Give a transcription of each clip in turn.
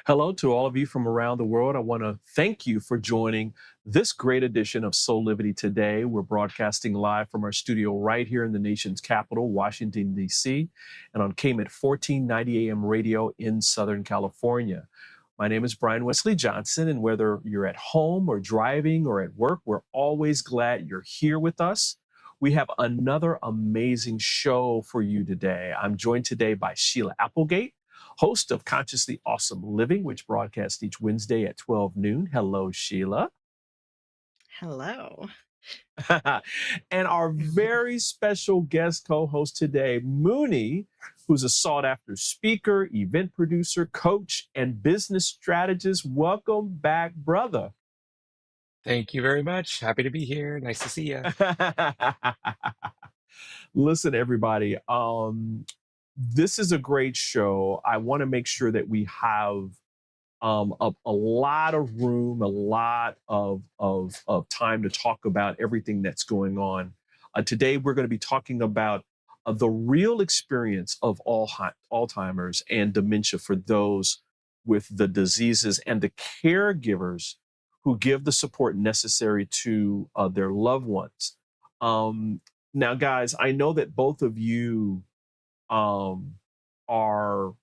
Hello to all of you from around the world. I want to thank you for joining this great edition of Soulivity today. We're broadcasting live from our studio right here in the nation's capital, Washington, D.C., and on KMET 1490 AM radio in Southern California. My name is Brian Westley Johnson, and whether you're at home or driving or at work, we're always glad you're here with us. We have another amazing show for you today. I'm joined today by Sheila Applegate, host of Consciously Awesome Living, which broadcasts each Wednesday at 12 noon. Hello, Sheila. Hello. And our very special guest co-host today, Muni, who's a sought-after speaker, event producer, coach, and business strategist. Welcome back, brother. Thank you very much. Happy to be here. Nice to see you. Listen, everybody, this is a great show. I want to make sure that we have a lot of room, a lot of time to talk about everything that's going on. Today, we're going to be talking about the real experience of Alzheimer's and dementia for those with the diseases and the caregivers who give the support necessary to their loved ones. Now, guys, I know that both of you are,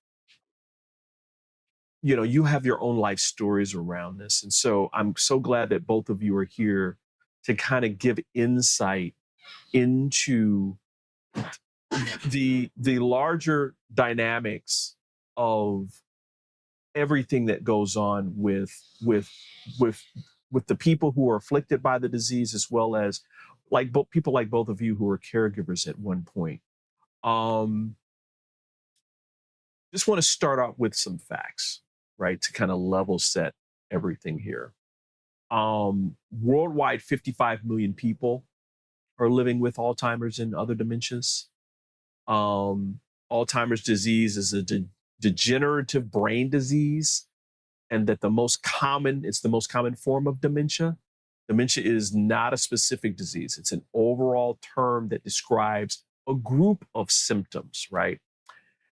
you have your own life stories around this. And so I'm so glad that both of you are here to kind of give insight into the larger dynamics of everything that goes on with the people who are afflicted by the disease, as well as people like both of you who are caregivers at one point. Just want to start off with some facts, right, to kind of level set everything here. Worldwide, 55 million people are living with Alzheimer's and other dementias. Alzheimer's disease is a degenerative brain disease, and that it's the most common form of dementia. Dementia is not a specific disease. It's an overall term that describes a group of symptoms, right?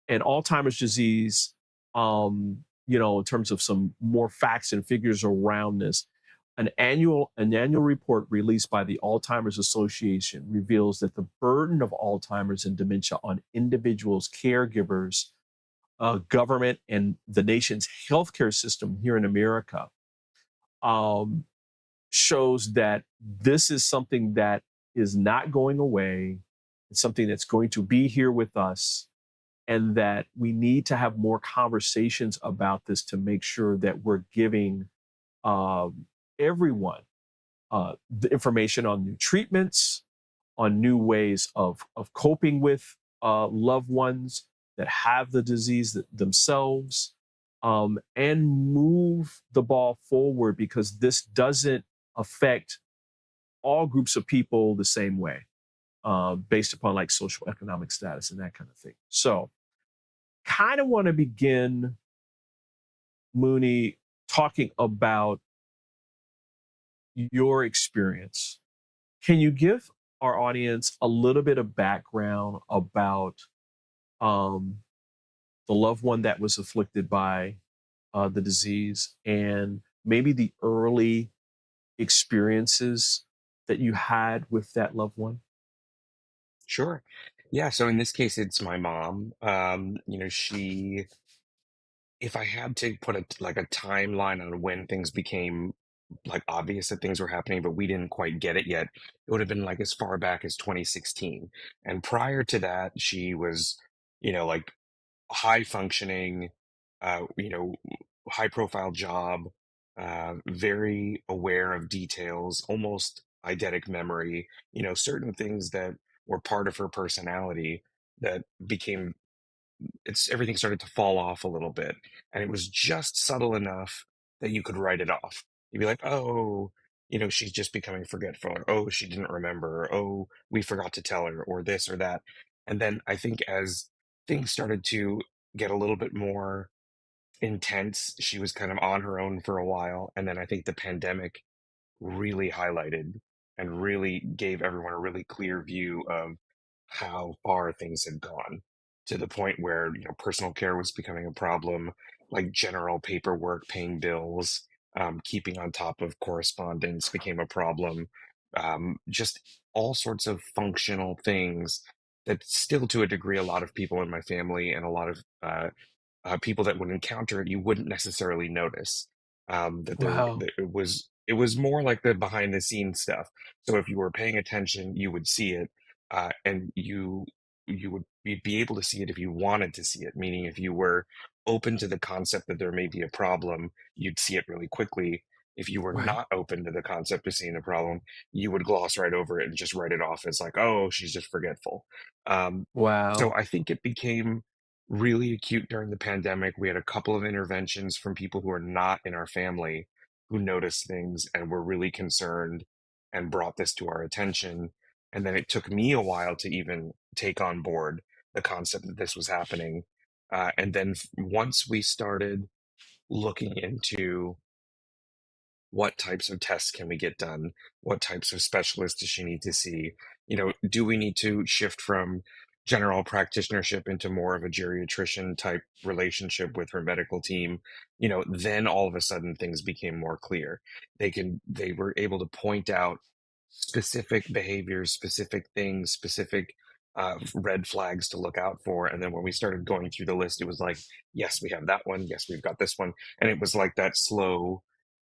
And Alzheimer's disease, in terms of some more facts and figures around this, an annual report released by the Alzheimer's Association reveals that the burden of Alzheimer's and dementia on individuals, caregivers, government, and the nation's healthcare system here in America shows that this is something that is not going away. It's something that's going to be here with us, and that we need to have more conversations about this to make sure that we're giving everyone the information on new treatments, on new ways of coping with loved ones that have the disease themselves, and move the ball forward, because this doesn't affect all groups of people the same way, based upon like social economic status and that kind of thing. So kind of want to begin, Muni, talking about your experience. Can you give our audience a little bit of background about the loved one that was afflicted by the disease, and maybe the early experiences that you had with that loved one? Sure. Yeah. So in this case, it's my mom. If I had to put a timeline on when things became like obvious that things were happening, but we didn't quite get it yet, it would have been like as far back as 2016. And prior to that, she was, like high functioning, uh, you know, high profile job, very aware of details, almost eidetic memory, certain things that were part of her personality that became it's everything started to fall off a little bit, and it was just subtle enough that you could write it off. You'd be like, oh, she's just becoming forgetful, or oh, she didn't remember, or oh, we forgot to tell her, or this or that. And then I think as things started to get a little bit more intense, she was kind of on her own for a while, and then I think the pandemic really highlighted and really gave everyone a really clear view of how far things had gone, to the point where personal care was becoming a problem, like general paperwork, paying bills, keeping on top of correspondence became a problem, just all sorts of functional things that still, to a degree, a lot of people in my family and a lot of people that would encounter it, you wouldn't necessarily notice Wow. that it was more like the behind the scenes stuff. So if you were paying attention, you would see it, and you would be able to see it if you wanted to see it. Meaning, if you were open to the concept that there may be a problem, you'd see it really quickly. If you were Right. not open to the concept of seeing the problem, you would gloss right over it and just write it off as like, oh, she's just forgetful. Um, so Wow. I think it became really acute during the pandemic. We had a couple of interventions from people who are not in our family who noticed things and were really concerned and brought this to our attention. And then it took me a while to even take on board the concept that this was happening. And then once we started looking into what types of tests can we get done? What types of specialists does she need to see? Do we need to shift from general practitionership into more of a geriatrician type relationship with her medical team? Then all of a sudden things became more clear. They were able to point out specific behaviors, specific things, specific red flags to look out for. And then when we started going through the list, it was like, yes, we have that one. Yes, we've got this one. And it was like that slow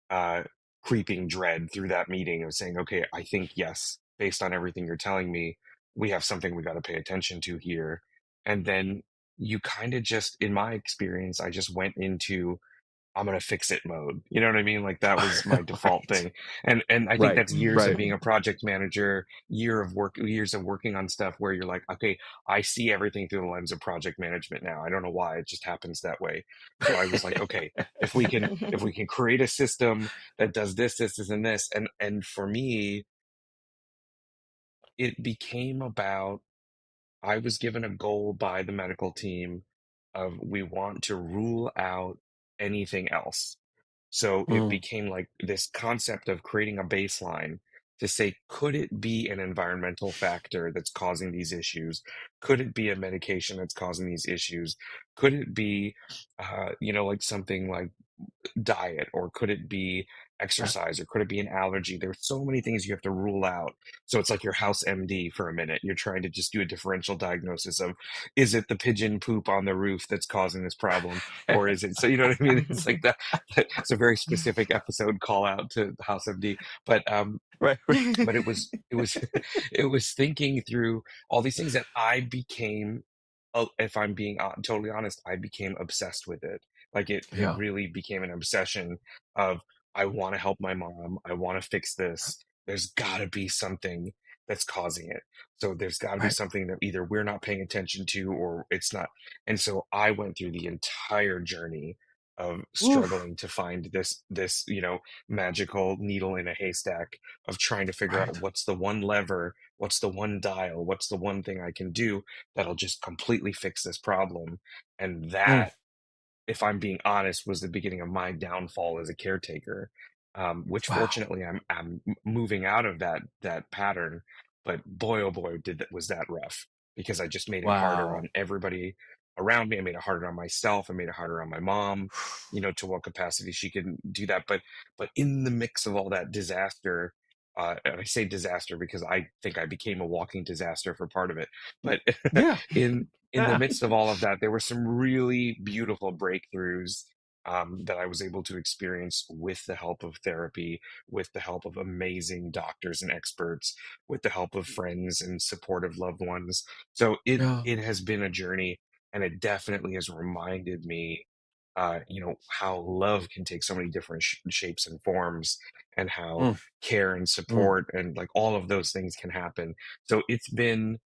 uh, creeping dread through that meeting of saying, okay, I think, yes, based on everything you're telling me, we have something we got to pay attention to here. And then you kind of just, in my experience, I just went into I'm gonna fix it mode. You know what I mean? Like that was my default Right. thing. And I think Right. that's years of Right. being a project manager, years of working on stuff where you're like, okay, I see everything through the lens of project management now. I don't know why, it just happens that way. So I was like, okay, if we can create a system that does this, and this, and for me, it became about I was given a goal by the medical team of we want to rule out anything else. So it Mm. became like this concept of creating a baseline to say, could it be an environmental factor that's causing these issues? Could it be a medication that's causing these issues? Could it be, like something like diet, or could it be Right. exercise, or could it be an allergy? There's so many things you have to rule out. So it's like your house MD for a minute. You're trying to just do a differential diagnosis of, is it the pigeon poop on the roof that's causing this problem, or is it, so you know what I mean? It's like that. It's a very specific episode call out to house MD, Right. but it was it was thinking through all these things that I became, if I'm being totally honest, I became obsessed with it. Like it Yeah. really became an obsession of, I want to help my mom, I want to fix this. There's got to be something that's causing it. So there's got to be Right. something that either we're not paying attention to, or it's not. And so I went through the entire journey of Oof. struggling to find this magical needle in a haystack, of trying to figure out Right. what's the one lever, what's the one dial, what's the one thing I can do that'll just completely fix this problem. And Mm. that, if I'm being honest, was the beginning of my downfall as a caretaker. Which Wow. fortunately I'm moving out of that pattern. But boy, oh boy, was that rough, because I just made it harder Wow. on everybody around me. I made it harder on myself. I made it harder on my mom. To what capacity she can do that. But in the mix of all that disaster, and I say disaster because I think I became a walking disaster for part of it. But Yeah. in the Yeah. midst of all of that, there were some really beautiful breakthroughs, that I was able to experience with the help of therapy, with the help of amazing doctors and experts, with the help of friends and supportive loved ones. So it Yeah. it has been a journey, and it definitely has reminded me, how love can take so many different shapes and forms, and how Mm. care and Mm. support and like all of those things can happen. So it's been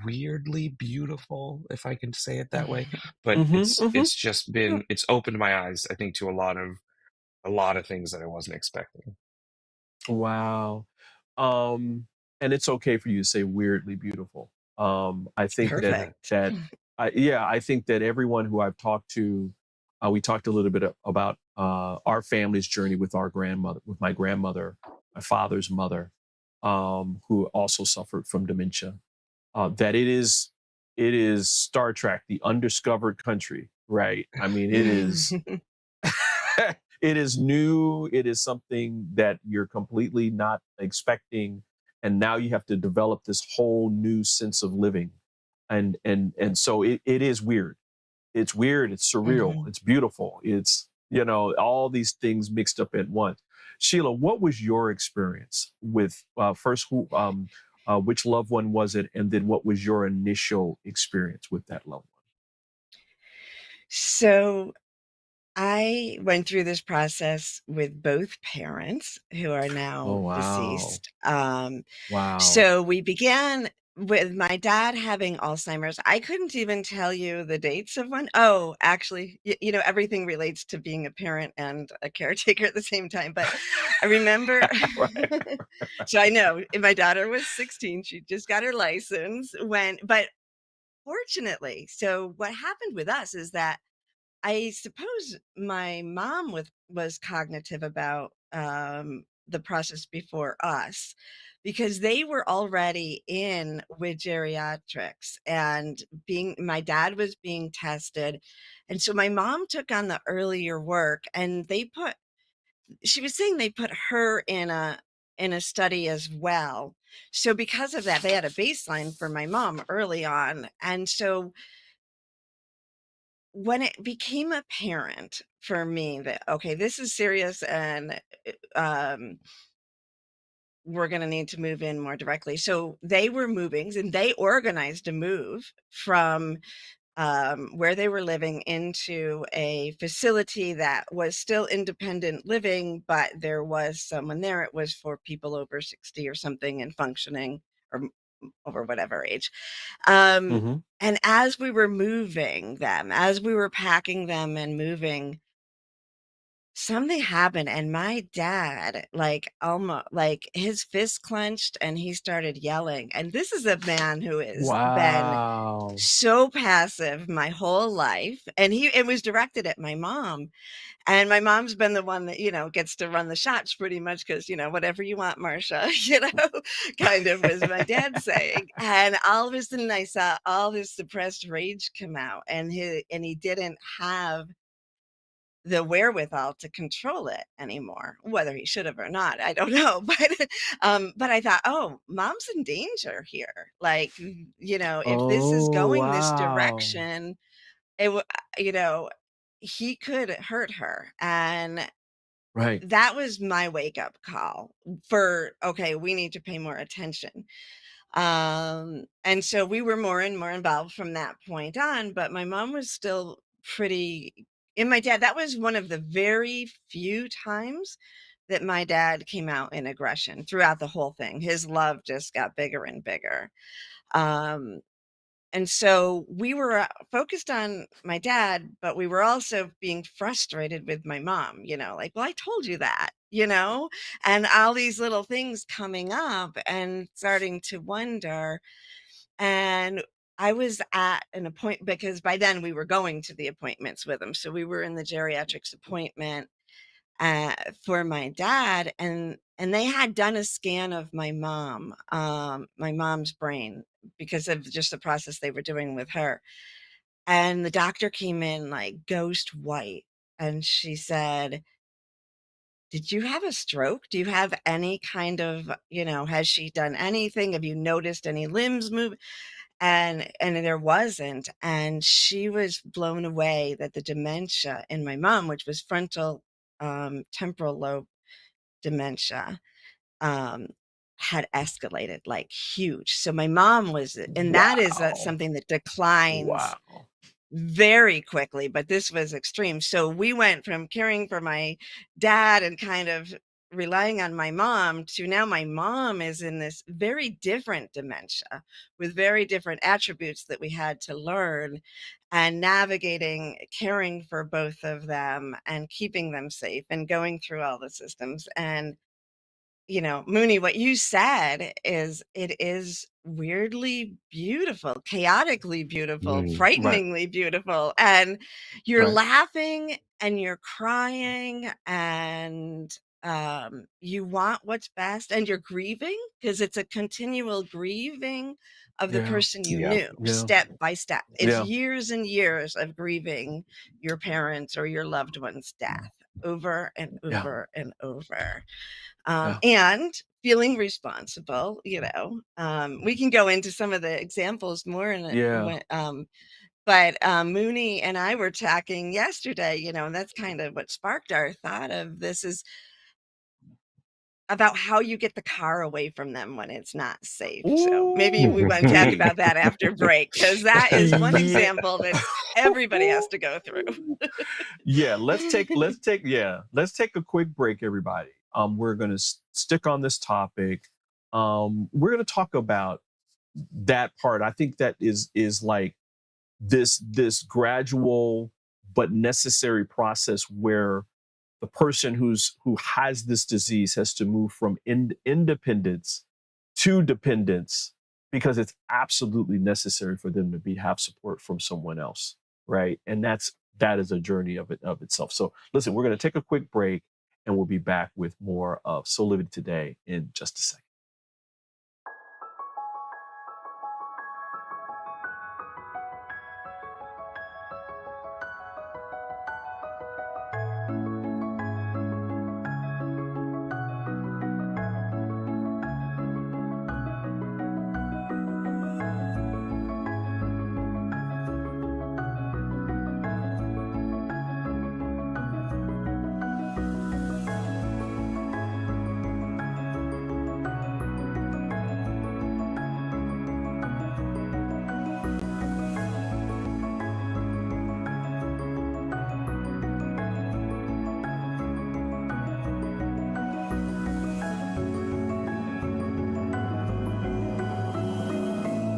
weirdly beautiful, if I can say it that way. But Mm-hmm, mm-hmm. it's just been, it's opened my eyes, I think, to a lot of things that I wasn't expecting. Wow. Um, and it's okay for you to say weirdly beautiful. I think that Perfect. I think that everyone who I've talked to, we talked a little bit about our family's journey with our grandmother, with my grandmother, my father's mother, who also suffered from dementia. That it is Star Trek, the undiscovered country, right? I mean, it is it is new. It is something that you're completely not expecting, and now you have to develop this whole new sense of living, and so it is weird. It's weird. It's surreal. Mhm. It's beautiful. It's all these things mixed up at once. Sheila, what was your experience with first which loved one was it, and then what was your initial experience with that loved So I went through this process with both parents who are one? Oh now wow, deceased. wow. So we began with my dad having Alzheimer's. I couldn't even tell you the dates of when. Oh, actually, everything relates to being a parent and a caretaker at the same time. But I remember, Right. so I know my daughter was 16. She just got her license but fortunately, so what happened with us is that I suppose my mom was cognitive about the process before us because they were already in with geriatrics and being my dad was being tested. And so my mom took on the earlier work and she was saying they put her in a study as well. So because of that, they had a baseline for my mom early on. And so when it became apparent for me that, okay, this is serious and um, we're going to need to move in more directly. So they were moving and they organized a move from where they were living into a facility that was still independent living, but there was someone there. It was for people over 60 or something and functioning or over whatever age. Um, Hmm. and as we were moving them, as we were packing them and moving, something happened and my dad like almost like his fist clenched and he started yelling. And this is a man who has been Wow. so passive my whole life and it was directed at my mom, and my mom's been the one that gets to run the shots pretty much because whatever you want, Marcia, kind of was my dad saying. And all of a sudden I saw all this suppressed rage come out, and he didn't have the wherewithal to control it anymore. Whether he should have or not, I don't know. But I thought, oh, mom's in danger here. Like, if this is Oh going this wow. direction, it w- you know, he could hurt her. And Right. that was my wake up call for, okay, we need to pay more attention. And so we were more and more involved from that point on, but my mom was still pretty in my dad. That was one of the very few times that my dad came out in aggression throughout the whole thing. His love just got bigger and bigger. Um, and so we were focused on my dad, but we were also being frustrated with my mom, like, well, I told you that, and all these little things coming up and starting to wonder. And I was at an appointment because by then we were going to the appointments with him. So we were in the geriatrics appointment for my dad, and they had done a scan of my mom's brain because of just the process they were doing with her. And the doctor came in like ghost white, and she said, "Did you have a stroke? Do you have any kind of, has she done anything? Have you noticed any limbs move?" And there wasn't. And she was blown away that the dementia in my mom, which was frontal temporal lobe dementia, um, had escalated like huge. So my mom was, and that is Wow. something that declines Wow. very quickly, but this was extreme. So we went from caring for my dad and kind of relying on my mom to now my mom is in this very different dementia with very different attributes that we had to learn, and navigating caring for both of them and keeping them safe and going through all the systems. And Mooney, what you said is it is weirdly beautiful, chaotically beautiful, Right. frighteningly beautiful. And you're Right. laughing and you're crying and you want what's best and you're grieving because it's a continual grieving of the Yeah. person you Yeah. knew Yeah. step by step. It's Yeah. years and years of grieving your parents or your loved one's death over and Yeah. over and over, Yeah. and feeling responsible. We can go into some of the examples more in it Yeah. but Mooney and I were talking yesterday, and that's kind of what sparked our thought of this, is about how you get the car away from them when it's not safe. So maybe we want to talk Ooh. about that after break, because that is one Yeah. example that everybody has to go through. Yeah, let's take a quick break, everybody. We're gonna stick on this topic. We're gonna talk about that part. I think that is like this gradual but necessary process where the person who has this disease has to move from independence to dependence, because it's absolutely necessary for them to have support from someone else, right? And that is a journey of itself. So listen, we're going to take a quick break and we'll be back with more of Soulivity Today in just a second.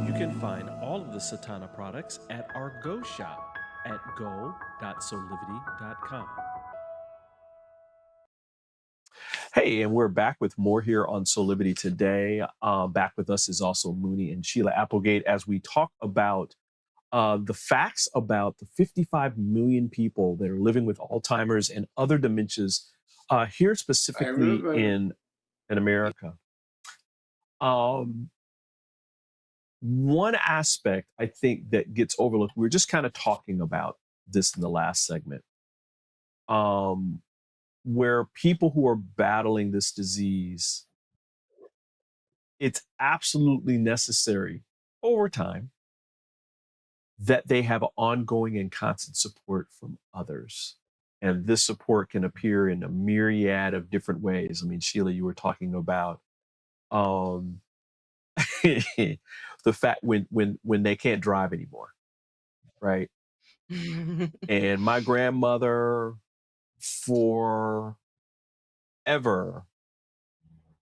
You can find all of the Satana products at our Go shop at go.soulivity.com. Hey, and we're back with more here on Soulivity Today. Back with us is also Mooney and Sheila Applegate as we talk about the facts about the 55 million people that are living with Alzheimer's and other dementias here specifically in America. One aspect I think that gets overlooked, we were just kind of talking about this in the last segment, where people who are battling this disease, it's absolutely necessary over time that they have ongoing and constant support from others. And this support can appear in a myriad of different ways. I mean, Sheila, you were talking about um, the fact when they can't drive anymore, right? And my grandmother forever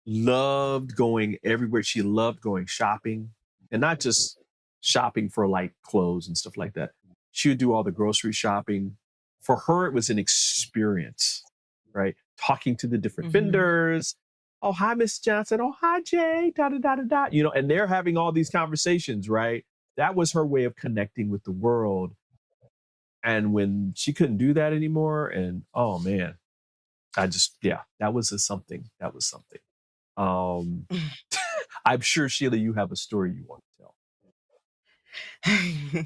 loved going everywhere. She loved going shopping, and not just shopping for like clothes and stuff like that. She would do all the grocery shopping. For her, it was an experience, right? Talking to the different vendors. Oh, hi, Miss Johnson. Oh, hi, Jay. Da da da da da. And they're having all these conversations, right? That was her way of connecting with the world. And when she couldn't do that anymore, and oh man, that was something. That was something. I'm sure, Sheila, you have a story you want to tell.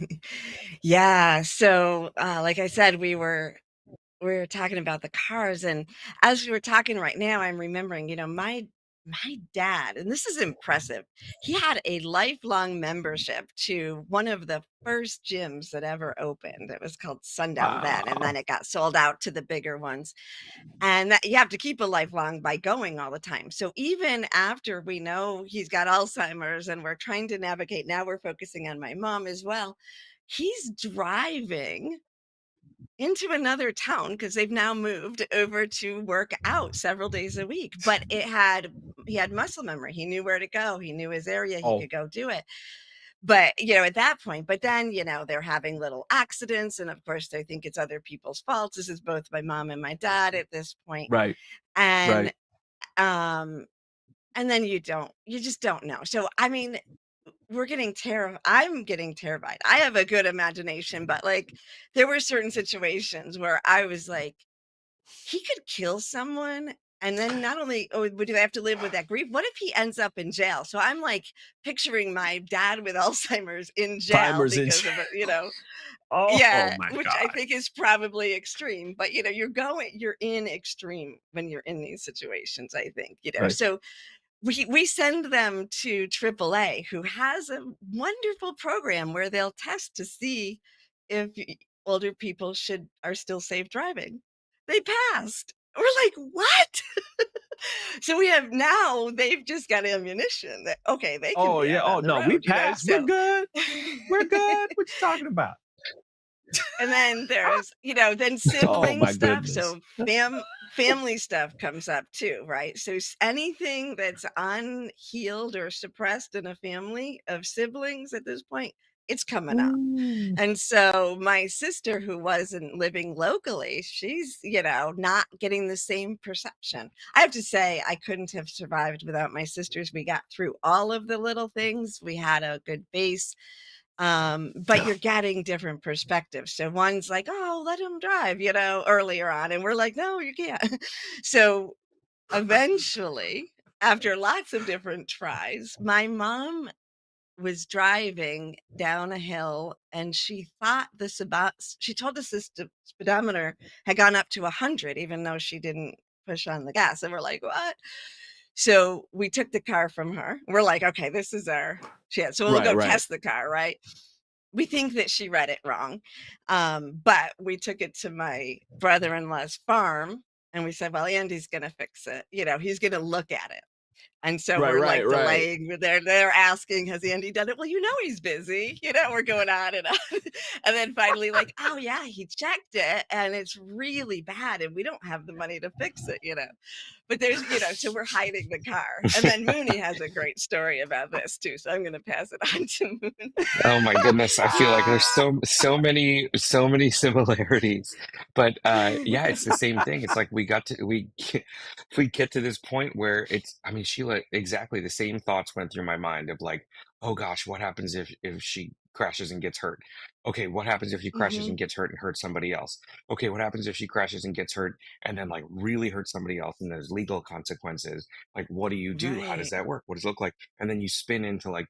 Yeah. So, like I said, we were talking about the cars, and as we were talking right now, I'm remembering, my dad, and this is impressive. He had a lifelong membership to one of the first gyms that ever opened. It was called Sundown then, and then Wow. it got sold out to the bigger ones. And that you have to keep a lifelong by going all the time. So even after we know he's got Alzheimer's and we're trying to navigate, now we're focusing on my mom as well. He's driving into another town because they've now moved over to work out several days a week. But he had muscle memory. He knew where to go. He knew his area. He Oh, could go do it. But, at that point, but then, they're having little accidents. And of course, they think it's other people's faults. This is both my mom and my dad at this point. right, And, right. um, and then you just don't know. So, I mean, I'm getting terrified. I have a good imagination, but like there were certain situations where I was like, he could kill someone. And then not only would they have to live with that grief, what if he ends up in jail? So I'm like picturing my dad with Alzheimer's in jail Timers in. because of it, Oh yeah, my which I God. think is probably extreme. But you're in extreme when you're in these situations, I think. Right. So we send them to AAA, who has a wonderful program where they'll test to see if older people are still safe driving. They passed. We're like, what? So they've just got ammunition that okay, they can Oh be yeah. out Oh on the no, we road. passed. We're So good. We're good. What you talking about? and then there's then Oh sibling my stuff, goodness. so family stuff comes up too, right? So anything that's unhealed or suppressed in a family of siblings at this point, it's coming up. Ooh. And so my sister, who wasn't living locally, she's not getting the same perception. I have to say I couldn't have survived without my sisters. We got through all of the little things. We had a good base. But you're getting different perspectives. So one's like, oh, let him drive, earlier on. And we're like, no, you can't. So eventually, after lots of different tries, my mom was driving down a hill and she thought she told us this speedometer had gone up to 100, even though she didn't push on the gas. And we're like, what? So we took the car from her. We're like, okay, this is our chance. So we'll Right. go Right. test the car, right? We think that she read it wrong. But we took it to my brother-in-law's farm and we said, well, Andy's going to fix it. He's going to look at it. And so Right. we're Right. like Right. delaying. They're asking, has Andy done it? Well, he's busy. We're going on and on. And then finally, like, oh yeah, he checked it and it's really bad and we don't have the money to fix it. But there's, so we're hiding the car. And then Mooney has a great story about this too. So I'm going to pass it on to Moon. Oh my goodness, I feel like there's so many similarities. But yeah, it's the same thing. It's like we get to this point where it's, I mean, Sheila, exactly the same thoughts went through my mind of like, oh gosh, what happens if she crashes and gets hurt? Okay, what happens if she crashes Hmm. and gets hurt and hurts somebody else? Okay, what happens if she crashes and gets hurt and then like really hurts somebody else and there's legal consequences? Like, what do you do? How does Right. that work? What does it look like? And then you spin into like,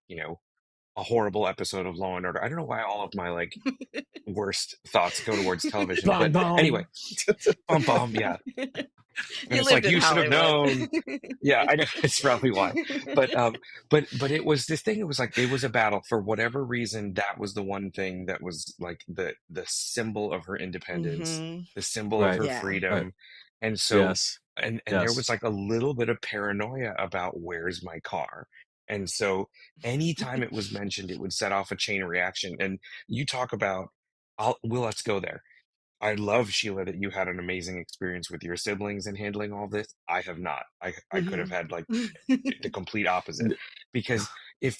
a horrible episode of Law and Order. I don't know why all of my like worst thoughts go towards television, Bong but anyway, bong. yeah. And You it's lived like in you should have Hollywood. known. Yeah, I know it's probably why. But it was this thing, it was like it was a battle. For whatever reason, that was the one thing that was like the symbol of her independence, Hmm. the symbol of Right. her Yeah. Right. freedom. And so Yes. and there was Yes. like a little bit of paranoia about where's my car. And so anytime it was mentioned, it would set off a chain reaction. And you talk about let's go there. I love, Sheila, that you had an amazing experience with your siblings in handling all this. I have not. I could have Hmm. had like the complete opposite, because if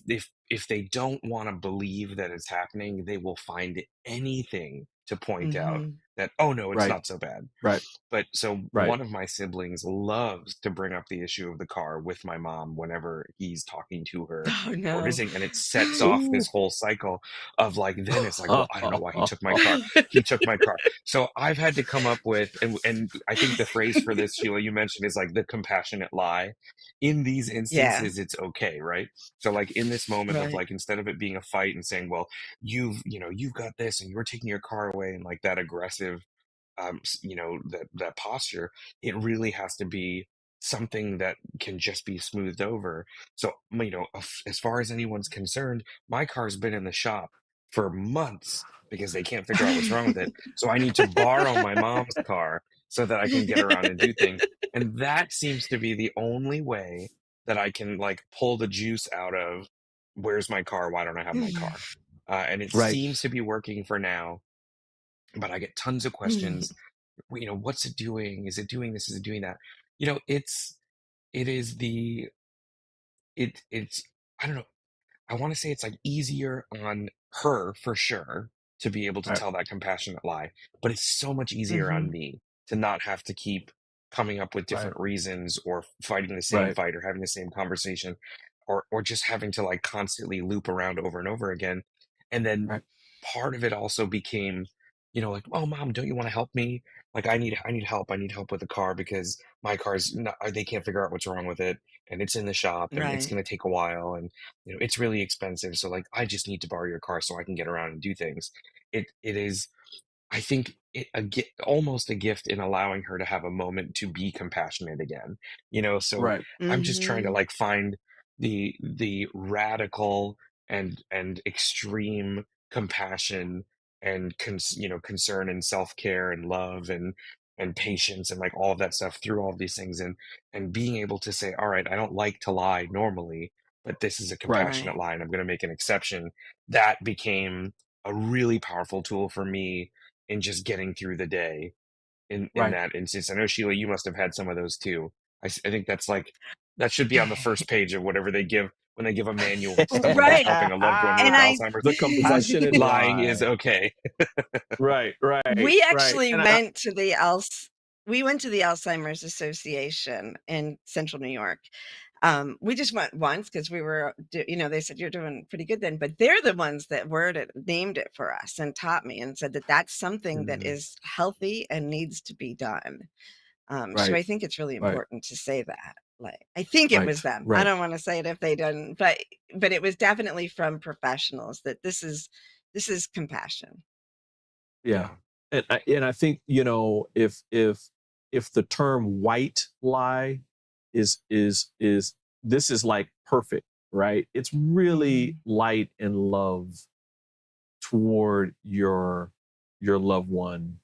they don't want to believe that it's happening, they will find anything to point out Hmm. that, oh no, it's Right. not so bad. Right. But so Right. one of my siblings loves to bring up the issue of the car with my mom whenever he's talking to her Oh or no. visiting, and it sets off Ooh. this whole cycle of like, then it's like, well, I don't know why he took my car. He took my car. So I've had to come up with, and I think the phrase for this, Sheila, you mentioned, is like the compassionate lie. In these Yeah. instances, it's okay, right? So like in this moment of Right. like, instead of it being a fight and saying, well, you've got this and you're taking your car away, and like that aggressive that posture, it really has to be something that can just be smoothed over. So as far as anyone's concerned, my car's been in the shop for months because they can't figure out what's wrong with it, so I need to borrow my mom's car so that I can get around and do things. And that seems to be the only way that I can like pull the juice out of where's my car, why don't I have my car. And it Right. seems to be working for now. but I get tons of questions. What's it doing? Is it doing this? Is it doing that? You know, it is the, it's, I don't know. I want to say it's like easier on her for sure to be able to Right. tell that compassionate lie, but it's so much easier on Mhm. me to not have to keep coming up with Right. different reasons or fighting the same Right. fight or having the same conversation or just having to like constantly loop around over and over again. And then Right. part of it also became, like, oh mom, don't you want to help me? Like I need help. I need help with the car because my car's not, they can't figure out what's wrong with it and it's in the shop and it's Right. going to take a while and it's really expensive. So like, I just need to borrow your car so I can get around and do things. It is, I think, almost a gift in allowing her to have a moment to be compassionate again. So Right. I'm just trying to Mhm. like find the radical and extreme compassion and concern and self-care and love and patience and like all of that stuff through all of these things and being able to say, all right, I don't like to lie normally, but this is a Right. compassionate Right. lie and I'm going to make an exception. That became a really powerful tool for me in just getting through the day in Right. that instance. I know, Sheila, you must have had some of those too. I think that's like, that should be on the first page of whatever they give when they give a manual to someone who's Right. helping a loved one And with I Alzheimer's. The It's like compassionate lying is lie. okay. Right. Right. we Right. actually And went to the Alz we went to the Alzheimer's Association in Central New York. We just went once because we were, they said you're doing pretty good then, but they're the ones that named it for us and taught me and said that that's something that Mhm. is healthy and needs to be done. So Right. I think it's really Right. important to say that. Like, I think it Right. was them. I Right. don't want to say it if they didn't, but it was definitely from professionals that this is compassion. Yeah. Yeah. And I think, if the term white lie is this is like perfect, right? It's really Mhm. light and love toward your loved one,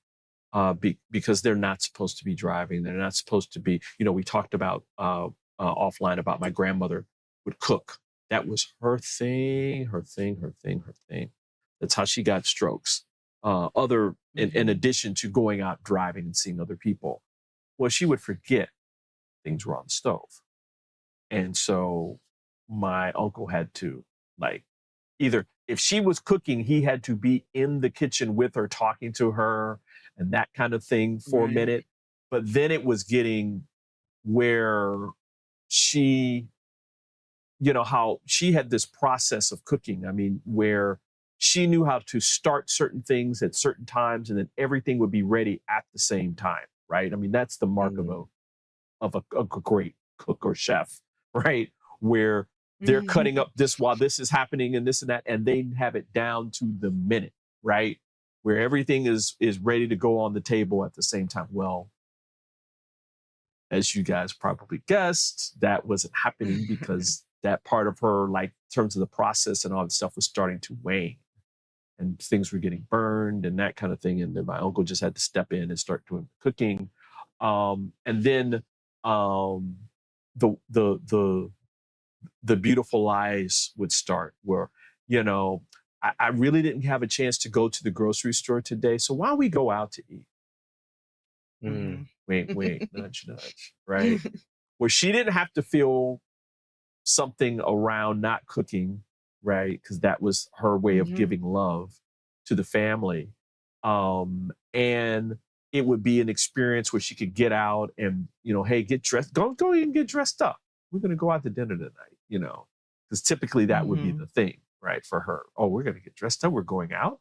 because they're not supposed to be driving. They're not supposed to be, we talked about offline about my grandmother would cook. That was her thing, her thing, her thing, her thing. That's how she got strokes. Other in Mhm. addition to going out driving and seeing other people. Well, she would forget things were on the stove. And so my uncle had to, like, either if she was cooking, he had to be in the kitchen with her, talking to her and that kind of thing for a Right. minute. But then it was getting where she, how she had this process of cooking. I mean, where she knew how to start certain things at certain times and then everything would be ready at the same time, right? I mean, that's the mark of Mm. a great cook or chef, right? Where they're cutting Mhm. up this while this is happening and this and that, and they have it down to the minute, right? Where everything is ready to go on the table at the same time. Well, as you guys probably guessed, that wasn't happening because that part of her, like, in terms of the process and all that stuff, was starting to wane and things were getting burned and that kind of thing. And then my uncle just had to step in and start doing the cooking. And then um, the the beautiful lies would start where, you know, I really didn't have a chance to go to the grocery store today. So why don't we go out to eat? Mm. Wink, wink, nudge, nudge, right? Where she didn't have to feel something around not cooking, right? Because that was her way of Mhm. giving love to the family. And it would be an experience where she could get out and, hey, get dressed, go and get dressed up. We're gonna go out to dinner tonight, because typically that would be Mhm. the thing, right? For her. Oh, we're gonna get dressed up, we're going out.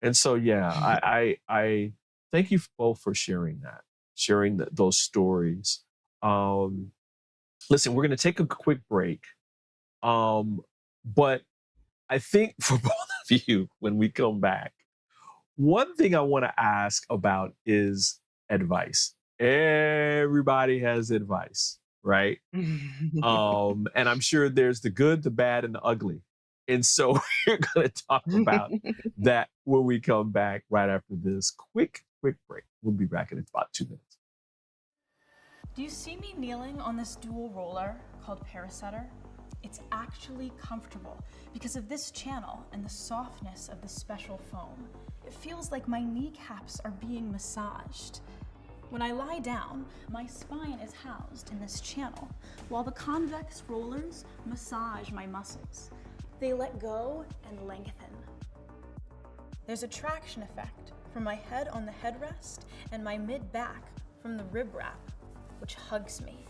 And so yeah, I thank you both for sharing that, sharing those stories. Um, Listen, we're gonna take a quick break. But I think for both of you, when we come back, one thing I want to ask about is advice. Everybody has advice, right? And I'm sure there's the good, the bad, and the ugly. And so we're going to talk about that when we come back right after this quick break. We'll be back in about 2 minutes. Do you see me kneeling on this dual roller called Parasetter? It's actually comfortable because of this channel and the softness of the special foam. It feels like my kneecaps are being massaged. When I lie down, my spine is housed in this channel, while the convex rollers massage my muscles. They let go and lengthen. There's a traction effect from my head on the headrest and my mid-back from the rib wrap, which hugs me.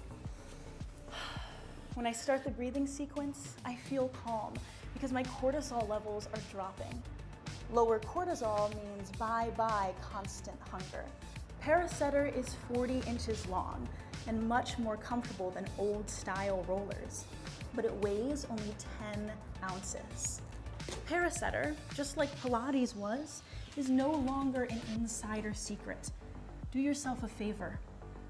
When I start the breathing sequence, I feel calm because my cortisol levels are dropping. Lower cortisol means bye-bye constant hunger. Parasetter is 40 inches long and much more comfortable than old-style rollers, but it weighs only 10 ounces. Parasetter, just like Pilates was, is no longer an insider secret. Do yourself a favor.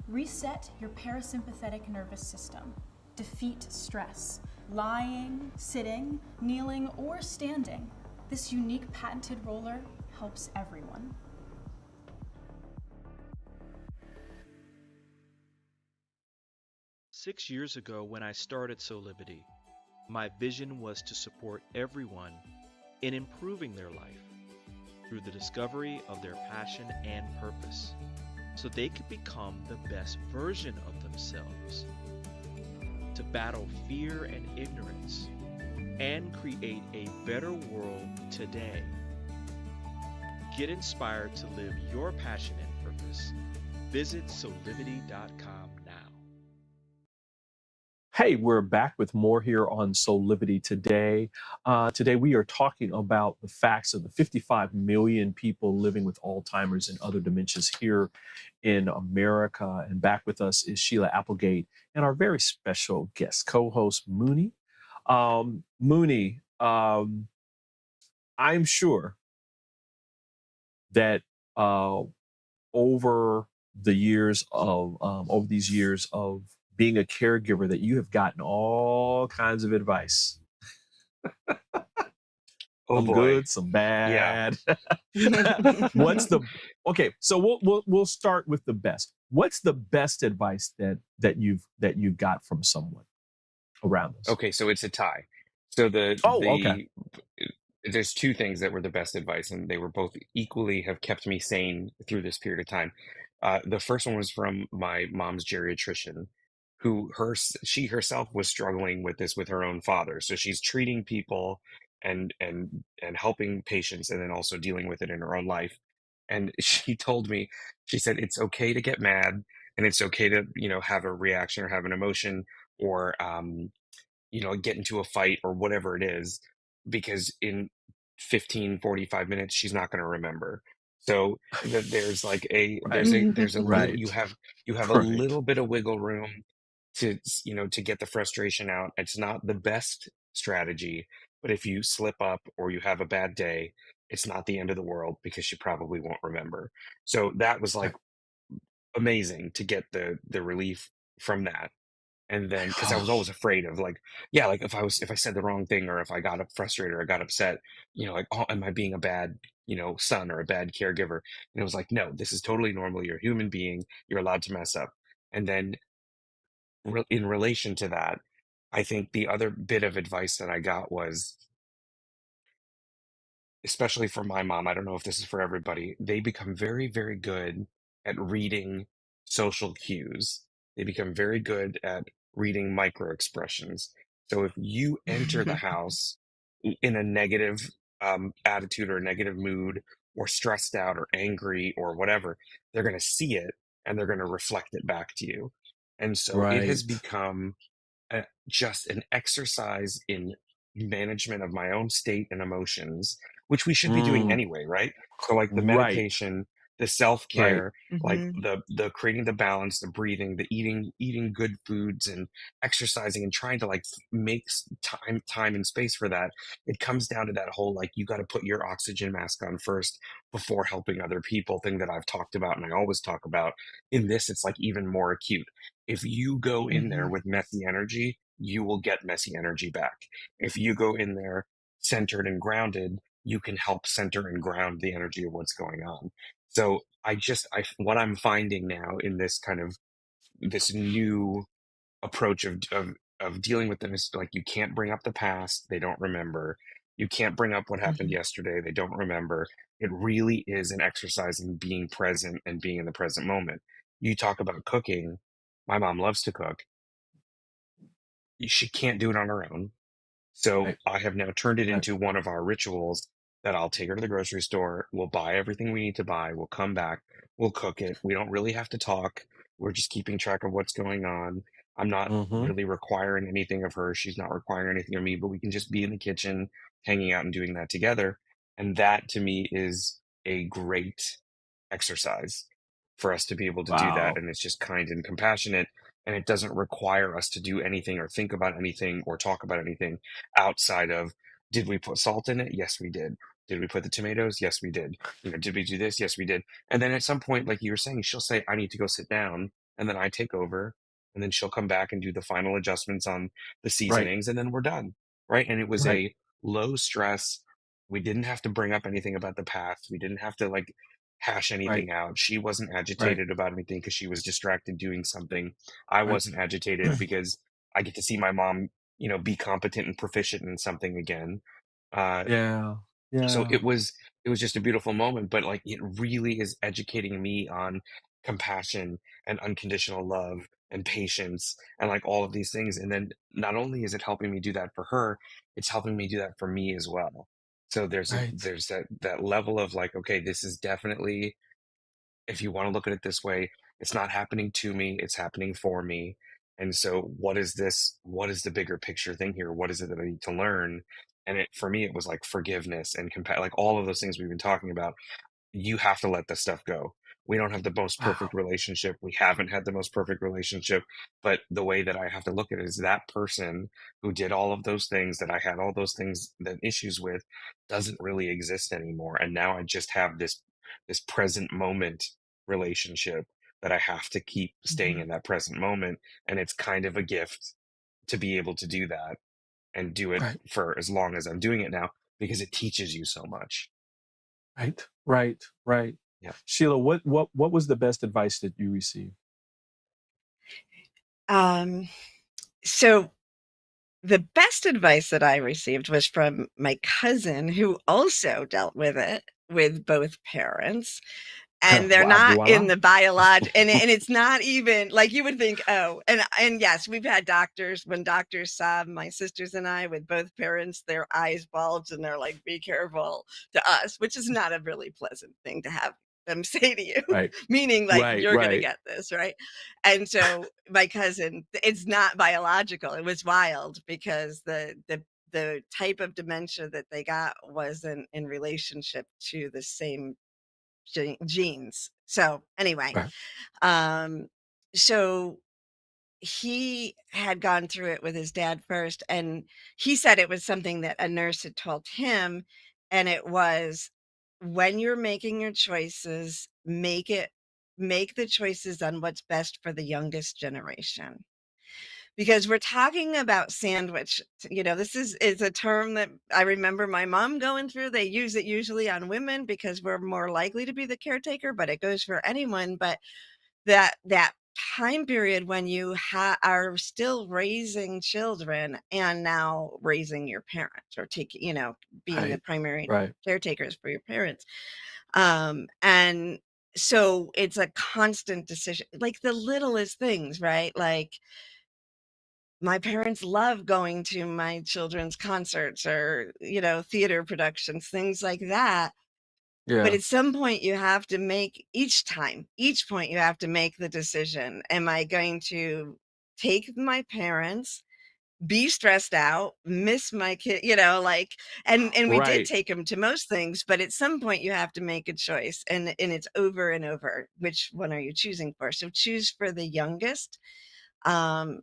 Reset your parasympathetic nervous system. Defeat stress. Lying, sitting, kneeling, or standing. This unique patented roller helps everyone. Six years ago, when I started Soulivity, my vision was to support everyone in improving their life through the discovery of their passion and purpose, so they could become the best version of themselves, to battle fear and ignorance, and create a better world today. Get inspired to live your passion and purpose. Visit Soulivity.com now. Hey, we're back with more here on Soulivity today. Today we are talking about the facts of the 55 million people living with Alzheimer's and other dementias here in America. And back with us is Sheila Applegate and our very special guest co-host Muni. Muni, I'm sure that over these years of being a caregiver, that you have gotten all kinds of advice. Oh Some boy. good, some Yeah. bad. So we'll start with the best. What's the best advice that you've got from someone around us? Okay, so it's a tie. So Okay. there's two things that were the best advice, and they were both equally have kept me sane through this period of time. The first one was from my mom's geriatrician, she herself was struggling with this with her own father. So she's treating people and helping patients, and then also dealing with it in her own life. And she told me, she said, it's okay to get mad, and it's okay to, have a reaction or have an emotion, or get into a fight or whatever it is, because in 15-45 minutes she's not going to remember. So there's like there's a little, Right. you have a Right. little bit of wiggle room to to get the frustration out. It's not the best strategy, but if you slip up or you have a bad day, it's not the end of the world, because she probably won't remember. So that was like amazing to get the relief from that. And then, because I was always afraid of, like, yeah, like if I said the wrong thing, or if I got frustrated or I got upset, like, oh, am I being a bad, son or a bad caregiver? And it was like, no, this is totally normal. You're a human being. You're allowed to mess up. And then in relation to that, I think the other bit of advice that I got was, especially for my mom, I don't know if this is for everybody, they become very, very good at reading social cues. They become very good at reading micro expressions. So if you enter the house in a negative attitude or a negative mood, or stressed out or angry or whatever, they're going to see it and they're going to reflect it back to you. And so it has Right. become just an exercise in management of my own state and emotions, which we should be doing Mm, anyway, right? So like the right. meditation, the Right. self-care, like Mhm. the creating the balance, the breathing, the eating good foods, and exercising, and trying to like make time and space for that. It comes down to that whole, like, you got to put your oxygen mask on first before helping other people thing that I've talked about and I always talk about. In this, it's like even more acute. If you go in there Mhm. with messy energy, you will get messy energy back. If you go in there centered and grounded, you can help center and ground the energy of what's going on. So what I'm finding now in this kind of this new approach of dealing with them is, like, you can't bring up the past. They don't remember. You can't bring up what happened Mhm. yesterday. They don't remember. It really is an exercise in being present and being in the present moment. You talk about cooking. My mom loves to cook. She can't do it on her own. So Right. I have now turned it Right. into one of our rituals that I'll take her to the grocery store. We'll buy everything we need to buy. We'll come back. We'll cook it. We don't really have to talk. We're just keeping track of what's going on. I'm not Mm-hmm. really requiring anything of her. She's not requiring anything of me, but we can just be in the kitchen, hanging out and doing that together. And that to me is a great exercise for us to be able to do that. Wow. And it's just kind and compassionate. And it doesn't require us to do anything or think about anything or talk about anything outside of, did we put salt in it? Yes, we did. Did we put the tomatoes? Yes, we did. Did we do this? Yes, we did. And then at some point, like you were saying, she'll say, I need to go sit down. And then I take over. And then she'll come back and do the final adjustments on the Right. seasonings. And then we're done. Right. And it was Right. a low stress. We didn't have to bring up anything about the past. We didn't have to like hash Right. anything out. She wasn't Right. agitated about anything because she was distracted doing something. I Right. wasn't agitated because I get to see my mom, be competent and proficient in something again. Uh, Yeah. so Yeah. it was just a beautiful moment, but like it really is educating me on compassion and unconditional love and patience and like all of these things. And then not only is it helping me do that for her, it's helping me do that for me as well. So Right. there's that level of like, okay, this is definitely, if you want to look at it this way, it's not happening to me, it's happening for me. And so what is this? What is the bigger picture thing here? What is it that I need to learn? And it, for me, it was like forgiveness and like all of those things we've been talking about. You have to let this stuff go. We don't have the most perfect Wow. relationship. We haven't had the most perfect relationship. But the way that I have to look at it is that person who did all of those things that I had all those things, that issues with, doesn't really exist anymore. And now I just have this present moment relationship that I have to keep staying Mhm. in that present moment. And it's kind of a gift to be able to do that and do it Right. for as long as I'm doing it now, because it teaches you so much. Right. Right. Right. Yeah. Sheila, what was the best advice that you received? Um, so the best advice that I received was from my cousin who also dealt with it with both parents. And they're not in Voila. the and it's not even like you would think, oh, and yes, we've had doctors, when doctors saw my sisters and I with both parents, their eyes bulged and they're like, be careful to us, which is not a really pleasant thing to have them say to you, Right. meaning like, Right. you're gonna Right. get this, right? And so my cousin, it's not biological. It was wild because the type of dementia that they got was in relationship to the same genes. So anyway, Right. um, so he had gone through it with his dad first, and he said it was something that a nurse had told him, and it was, when you're making your choices, make the choices on what's best for the youngest generation, because we're talking about sandwich. This is a term that I remember my mom going through. They use it usually on women because we're more likely to be the caretaker, but it goes for anyone. But that time period when you are still raising children and now raising your parents, or being the Right. primary Right. caretakers for your parents. And so it's a constant decision, like the littlest things, right? Like, my parents love going to my children's concerts or, theater productions, things like that. But Yeah. at some point, you have to make each point, you have to make the decision. Am I going to take my parents, be stressed out, miss my kid, and we did Right. take them to most things, but at some point you have to make a choice, and it's over and over. Which one are you choosing for? So choose for the youngest. Um,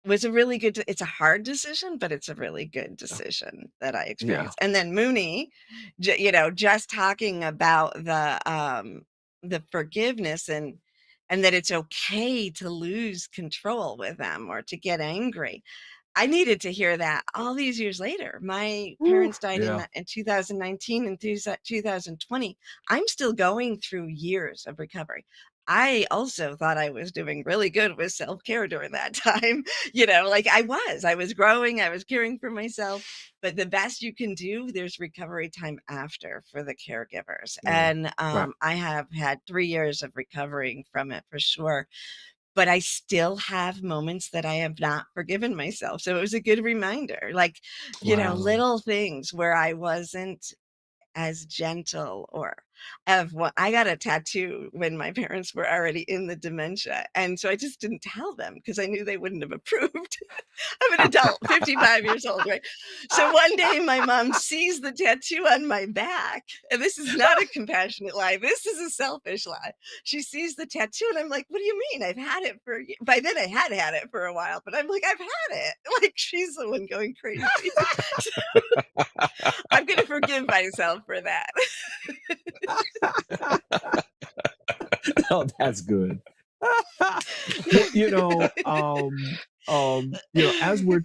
was a really good it's a hard decision, but it's a really good Yeah. decision that I Yeah. experienced. And then Mooney, just talking about the forgiveness, and that it's okay to lose control with them or to get angry. I needed to hear that all these years later. My Woo. parents died Yeah. in 2019 and 2020. I'm still going through years of recovery. I also thought I was doing really good with self-care during that time. Like I was growing, I was caring for myself, but the best you can do, there's recovery time after for the caregivers. Yeah. And Right. I have had 3 years of recovering from it for sure. But I still have moments that I have not forgiven myself. So it was a good reminder, like, Wow. little things where I wasn't as gentle or of what I got a tattoo when my parents were already in the dementia. And so I just didn't tell them because I knew they wouldn't have approved. I'm an adult, 55 years old, right? So one day my mom sees the tattoo on my back, and this is not a compassionate lie. This is a selfish lie. She sees the tattoo, and I'm like, "What do you mean? I've had it for by then I had it for a while, but I'm like, I've had it." Like she's the one going crazy. I'm gonna forgive myself for that. Oh, that's good. Well, as we're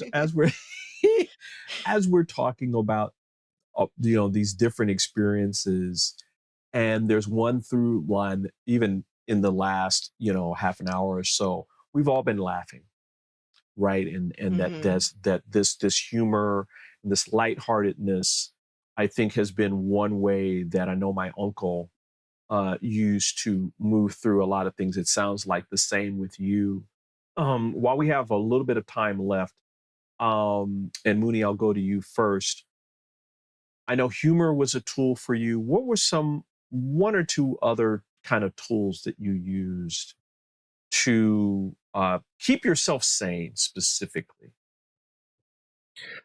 as we're talking about these different experiences, and there's one through line that even in the last half an hour or so, we've all been laughing, right? And Mhm. this humor and this lightheartedness, I think, has been one way that I know my uncle used to move through a lot of things. It sounds like the same with you. While we have a little bit of time left, and Mooney, I'll go to you first. I know humor was a tool for you. What were some one or two other kind of tools that you used to keep yourself sane specifically?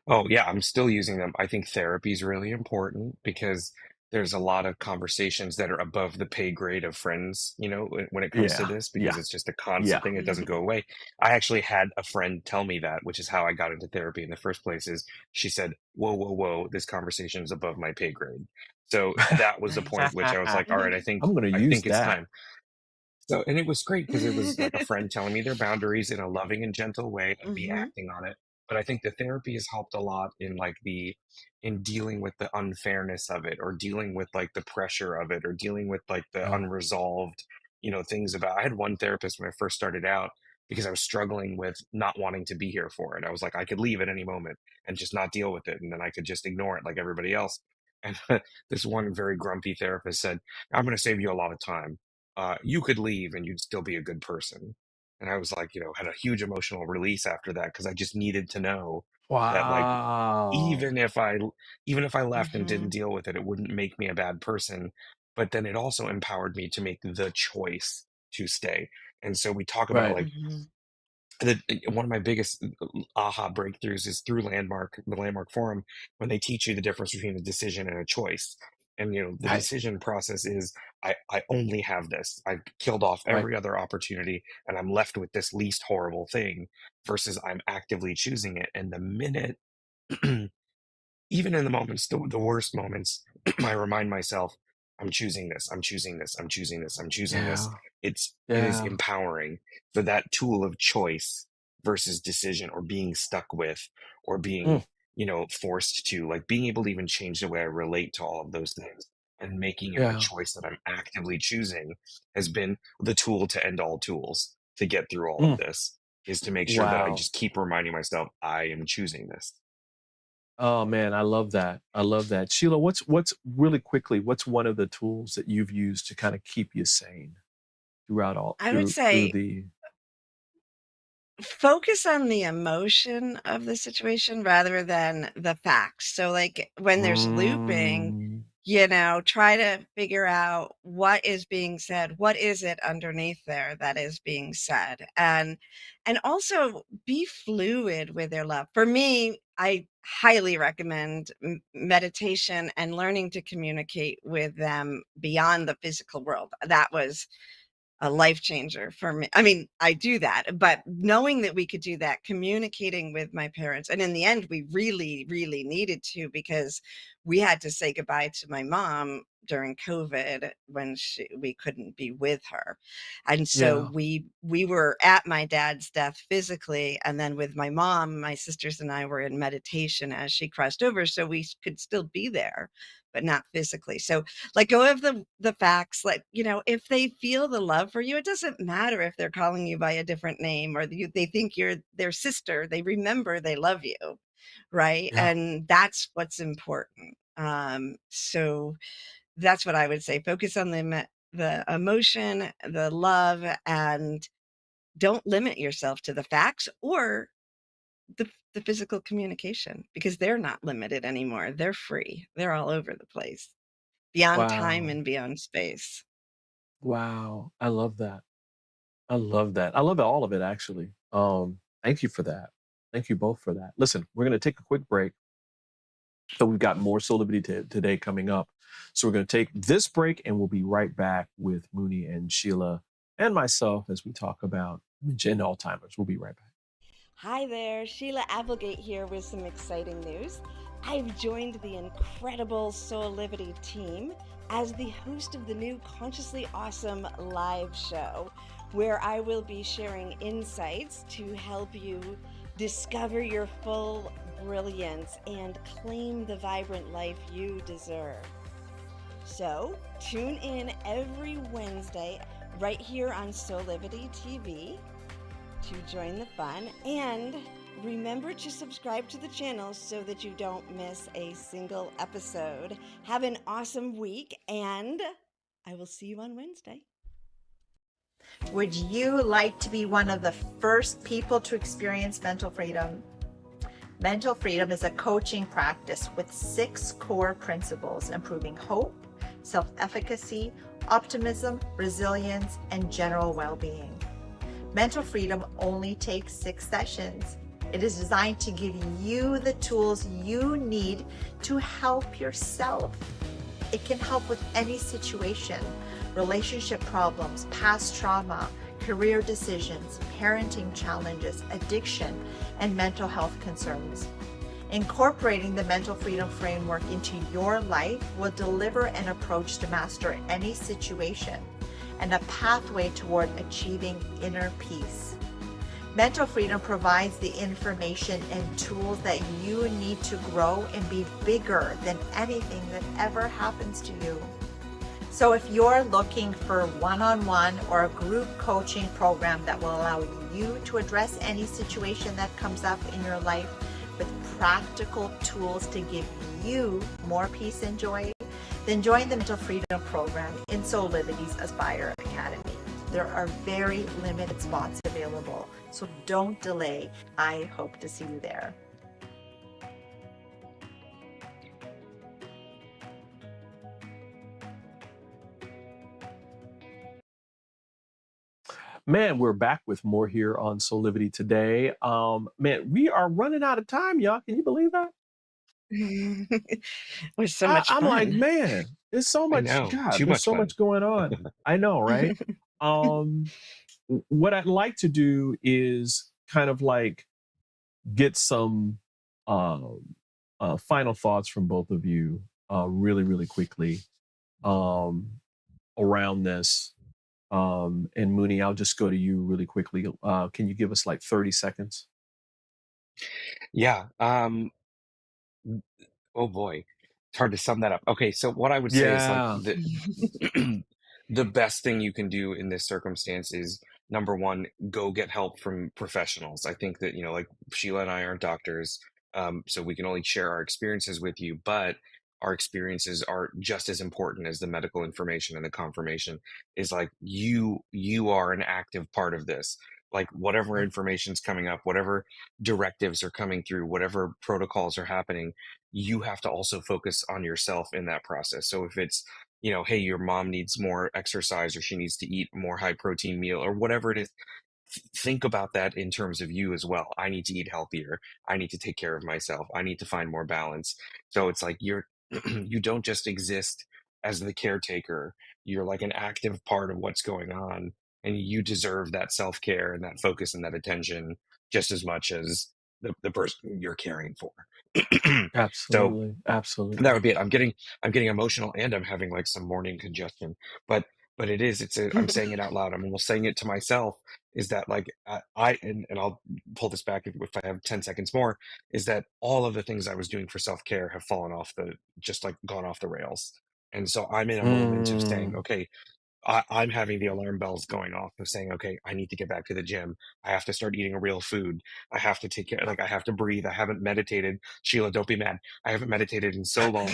Oh, yeah, I'm still using them. I think therapy is really important because there's a lot of conversations that are above the pay grade of friends, when it comes to Yeah, this, because yeah, it's just a constant yeah. thing. It doesn't Mhm. go away. I actually had a friend tell me that, which is how I got into therapy in the first place, is she said, "Whoa, whoa, whoa, this conversation is above my pay grade." So that was the point Nice. which I was like, all right, I'm going to I use think it's that. time. So, and it was great because it was like a friend telling me their boundaries in a loving and gentle way and me Mhm. acting on it. But I think the therapy has helped a lot in in dealing with the unfairness of it, or dealing with like the pressure of it, or dealing with like the Yeah. unresolved, things about. I had one therapist when I first started out because I was struggling with not wanting to be here for it. I was like, I could leave at any moment and just not deal with it. And then I could just ignore it like everybody else. And this one very grumpy therapist said, I'm going to save you a lot of time. You could leave and you'd still be a good person. And I was like, had a huge emotional release after that because I just needed to know that like Wow. even if I even if I left and didn't Mhm. deal with it, it wouldn't make me a bad person. But then it also empowered me to make the choice to stay. And so we talk about Right. like Mhm. one of my biggest aha breakthroughs is through the Landmark Forum, when they teach you the difference between a decision and a choice. And the Right. decision process is I only have this. I've killed off Right. every other opportunity and I'm left with this least horrible thing, versus I'm actively choosing it. And the minute even in the moments, the worst moments, I remind myself, I'm choosing this, I'm choosing this, I'm choosing this, I'm choosing this. Yeah. It is Yeah. empowering for that tool of choice versus decision, or being stuck with, or Mm, being, forced to, like, being able to even change the way I relate to all of those things and making it a yeah. choice that I'm actively choosing has been the tool to end all tools to get through all of Mm. this, is to make sure that I Wow. just keep reminding myself I am choosing this. Oh man, I love that. I love that. Sheila, what's really quickly, what's one of the tools that you've used to kind of keep you sane throughout all I would through say the focus on the emotion of the situation rather than the facts. So, like when there's looping, Mm, try to figure out what is being said. What is it underneath there that is being said? And also be fluid with your love. For me, I highly recommend meditation and learning to communicate with them beyond the physical world. That was a life changer for me. I mean, I do that, but knowing that we could do that, communicating with my parents, and in the end, we really, really needed to because we had to say goodbye to my mom during COVID when we couldn't be with her, and so yeah. we were at my dad's death physically, and then with my mom, my sisters and I were in meditation as she crossed over, so we could still be there but not physically. So let go of the facts. Like, if they feel the love for you, it doesn't matter if they're calling you by a different name or they think you're their sister. They remember they love you, right? Yeah. And that's what's important. So that's what I would say. Focus on the emotion, the love, and don't limit yourself to the facts or the physical communication, because they're not limited anymore. They're free. They're all over the place, beyond time Wow. and beyond space. Wow. I love that. I love that. I love all of it, actually. Thank you for that. Thank you both for that. Listen, we're going to take a quick break. So we've got more Soulivity today coming up. So we're going to take this break and we'll be right back with Muni and Sheila and myself as we talk about dementia and Alzheimer's. We'll be right back. Hi there, Sheila Applegate here with some exciting news. I've joined the incredible Soulivity team as the host of the new Consciously Awesome live show, where I will be sharing insights to help you discover your full brilliance and claim the vibrant life you deserve. So tune in every Wednesday right here on Soulivity TV to join the fun, and remember to subscribe to the channel so that you don't miss a single episode. Have an awesome week, and I will see you on Wednesday. Would you like to be one of the first people to experience mental freedom? Mental freedom is a coaching practice with 6 core principles: improving hope, self-efficacy, optimism, resilience, and general well-being. Mental freedom only takes 6 sessions. It is designed to give you the tools you need to help yourself. It can help with any situation: relationship problems, past trauma, career decisions, parenting challenges, addiction, and mental health concerns. Incorporating the mental freedom framework into your life will deliver an approach to master any situation and a pathway toward achieving inner peace. Mental freedom provides the information and tools that you need to grow and be bigger than anything that ever happens to you. So if you're looking for one-on-one or a group coaching program that will allow you to address any situation that comes up in your life with practical tools to give you more peace and joy, then join the Mental Freedom Program in Soulivity's Aspire Academy. There are very limited spots available, so don't delay. I hope to see you there. Man, we're back with more here on Soulivity today. Man, we are running out of time, y'all. Can you believe that? It was so much I'm like, fun. man, there's so I much, know, God, too there's much so fun. much going on. I know, right? What I'd like to do is kind of like get some final thoughts from both of you really, really quickly around this. And Muni, I'll just go to you really quickly. Can you give us like 30 seconds? Yeah. Oh boy, it's hard to sum that up. Okay, so what I would say is like Yeah. the best thing you can do in this circumstance is, number one, go get help from professionals. I think that, like Sheila and I aren't doctors, so we can only share our experiences with you, but our experiences are just as important as the medical information, and the confirmation is like you are an active part of this. Like whatever information's coming up, whatever directives are coming through, whatever protocols are happening, you have to also focus on yourself in that process. So if it's, hey, your mom needs more exercise, or she needs to eat a more high protein meal, or whatever it is, think about that in terms of you as well. I need to eat healthier. I need to take care of myself. I need to find more balance. So it's like you don't just exist as the caretaker. You're like an active part of what's going on, and you deserve that self-care and that focus and that attention just as much as the person you're caring for. So Absolutely. that would be it. I'm getting emotional, and I'm having like some morning congestion. But but I'm saying it out loud. I'm almost saying it to myself, is that like, and I'll pull this back if I have 10 seconds more, is that all of the things I was doing for self-care have just like gone off the rails. And so I'm in a moment of saying, Mm, okay, I'm having the alarm bells going off of saying, okay, I need to get back to the gym. I have to start eating real food. I have to take care, like I have to breathe. I haven't meditated. Sheila, don't be mad. I haven't meditated in so long,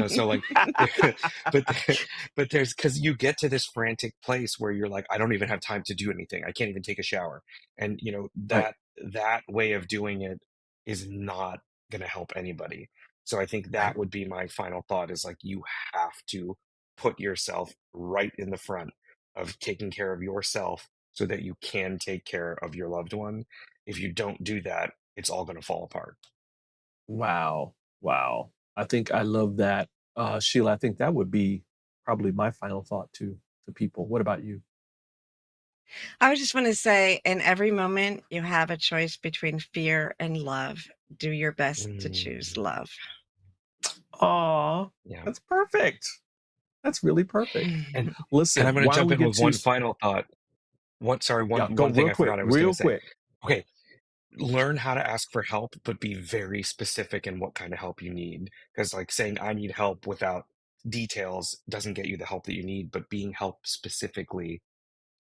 so like, but, but cause you get to this frantic place where you're like, I don't even have time to do anything. I can't even take a shower. And right. that way of doing it is not going to help anybody. So I think that Right. would be my final thought, is like, you have to put yourself right in the front of taking care of yourself so that you can take care of your loved one. If you don't do that, it's all going to fall apart. Wow. Wow. I think I love that. Sheila, I think that would be probably my final thought to people. What about you? I would just want to say, in every moment, you have a choice between fear and love. Do your best to choose Mm, love. Aw, yeah. that's perfect. That's really perfect. And Listen, I'm going to why don't jump we in get with to one final thought. yeah, go One thing real I quick, forgot I was going real to say. quick. Okay, learn how to ask for help, but be very specific in what kind of help you need. Because like saying I need help without details doesn't get you the help that you need, but being helped specifically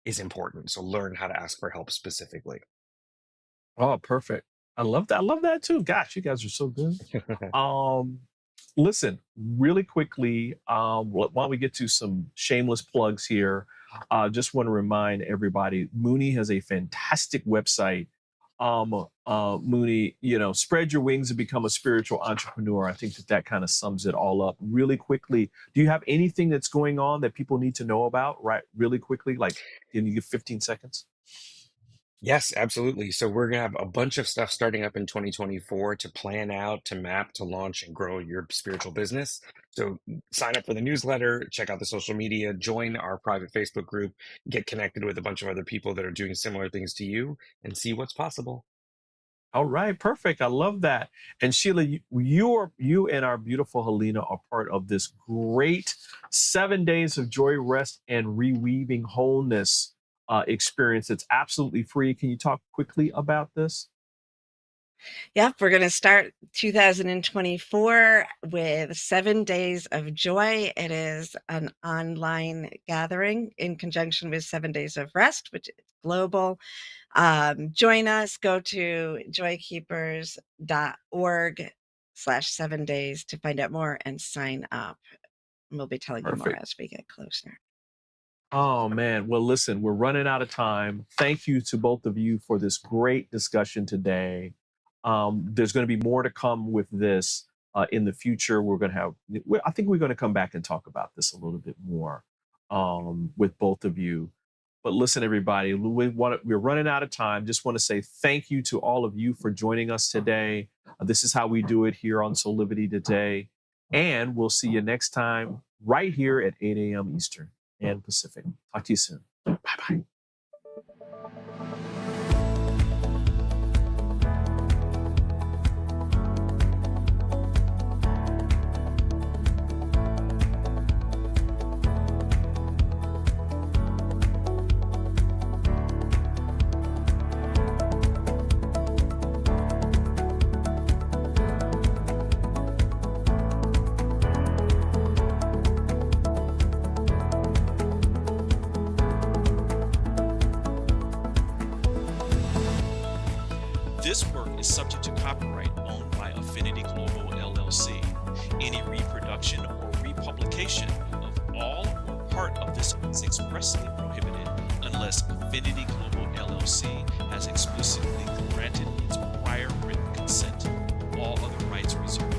is important. So learn how to ask for help specifically. Oh, perfect. I love that. I love that too. Gosh, you guys are so good. Um, Listen, really quickly, why don't we get to some shameless plugs here? Just want to remind everybody, Muni has a fantastic website. Muni, spread your wings and become a spiritual entrepreneur. I think that kind of sums it all up. Really quickly, do you have anything that's going on that people need to know about? Right, really quickly, like, can you give 15 seconds? Yes, absolutely. So we're gonna have a bunch of stuff starting up in 2024 to plan out, to map, to launch and grow your spiritual business. So sign up for the newsletter, check out the social media, join our private Facebook group, get connected with a bunch of other people that are doing similar things to you, and see what's possible. All right, perfect. I love that. And Sheila, you and our beautiful Helena are part of this great 7 days of joy, rest, and reweaving wholeness experience. It's absolutely free. Can you talk quickly about this? Yep, we're going to start 2024 with 7 days of joy. It is an online gathering in conjunction with 7 days of rest, which is global. Join us, go to joykeepers.org/7days to find out more and sign up. And we'll be telling you more Perfect. as we get closer. Oh man. Well, listen, we're running out of time. Thank you to both of you for this great discussion today. There's going to be more to come with this in the future. I think we're going to come back and talk about this a little bit more with both of you. But listen, everybody, we're running out of time. Just want to say thank you to all of you for joining us today. This is how we do it here on Soulivity today. And we'll see you next time right here at 8 a.m. Eastern and Pacific. Talk to you soon. Bye-bye. This work is subject to copyright owned by Affinity Global LLC. Any reproduction or republication of all or part of this is expressly prohibited unless Affinity Global LLC has explicitly granted its prior written consent. All other rights reserved.